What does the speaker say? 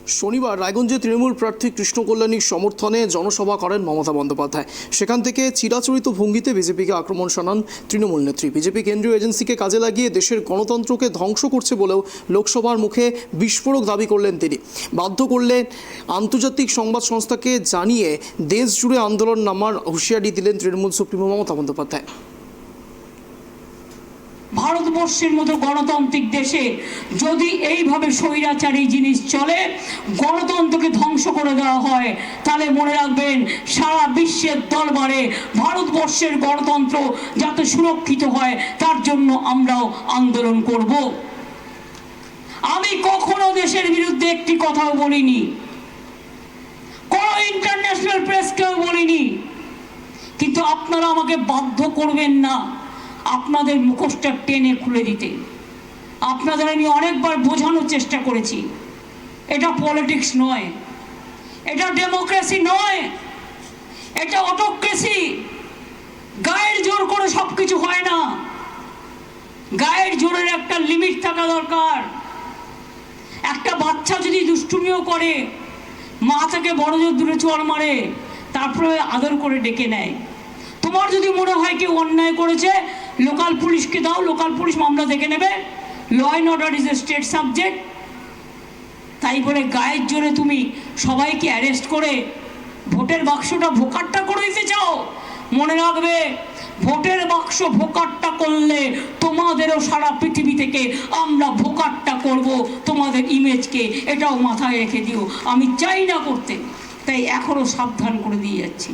শনিবার রায়গঞ্জে তৃণমূল প্রার্থী কৃষ্ণ কল্যাণীর সমর্থনে জনসভা করেন মমতা বন্দ্যোপাধ্যায়। সেখান থেকে চিরাচরিত ভঙ্গিতে বিজেপিকে আক্রমণ শানান তৃণমূল নেত্রী। বিজেপি কেন্দ্রীয় এজেন্সিকে কাজে লাগিয়ে দেশের গণতন্ত্রকে ধ্বংস করছে বলেও লোকসভার মুখে বিস্ফোরক দাবি করলেন তিনি। বাধ্য করলেন আন্তর্জাতিক সংবাদ সংস্থাকে জানিয়ে দেশ জুড়ে আন্দোলন নামার হুঁশিয়ারি দিলেন তৃণমূল সুপ্রিমো মমতা বন্দ্যোপাধ্যায়। ভারতবর্ষের মতো গণতান্ত্রিক দেশে যদি এইভাবে স্বৈরাচারী জিনিস চলে, গণতন্ত্রকে ধ্বংস করে দেওয়া হয়, তাহলে মনে রাখবেন সারা বিশ্বের দরবারে ভারতবর্ষের গণতন্ত্র যাতে সুরক্ষিত হয় তার জন্য আমরাও আন্দোলন করব। আমি কখনো দেশের বিরুদ্ধে একটি কথাও বলিনি, কোনো ইন্টারন্যাশনাল প্রেসকেও বলিনি, কিন্তু আপনারা আমাকে বাধ্য করবেন না আপনাদের মুখোশটা টেনে খুলে দিতে। আপনাদের আমি অনেকবার বোঝানোর চেষ্টা করেছি, এটা পলিটিক্স নয়, এটা ডেমোক্রেসি নয়, এটা অটোক্রেসি। গায়ের জোর করে সব কিছু হয় না, গায়ের জোরের একটা লিমিট থাকা দরকার। একটা বাচ্চা যদি দুষ্টুমিও করে, মা থেকে বড় জোর দূরে চড় মারে, তারপরে আদর করে ডেকে নেয়। তোমার যদি মনে হয় কেউ অন্যায় করেছে, লোকাল পুলিশকে দাও, লোকাল পুলিশ মামলা দেখে নেবে। Law and order is a state subject. তাই বলে গায়ের জোরে তুমি সবাইকে অ্যারেস্ট করে ভোটের বাক্সটা ভোকাট্টা করে দিতে চাও? মনে রাখবে, ভোটের বাক্স ভোকাট্টা করলে তোমাদেরও সারা পৃথিবী থেকে আমরা ভোকাট্টা করব তোমাদের ইমেজকে, এটাও মাথায় রেখে দিও। আমি চাই না করতে, তাই এখনও সাবধান করে দিয়ে যাচ্ছি।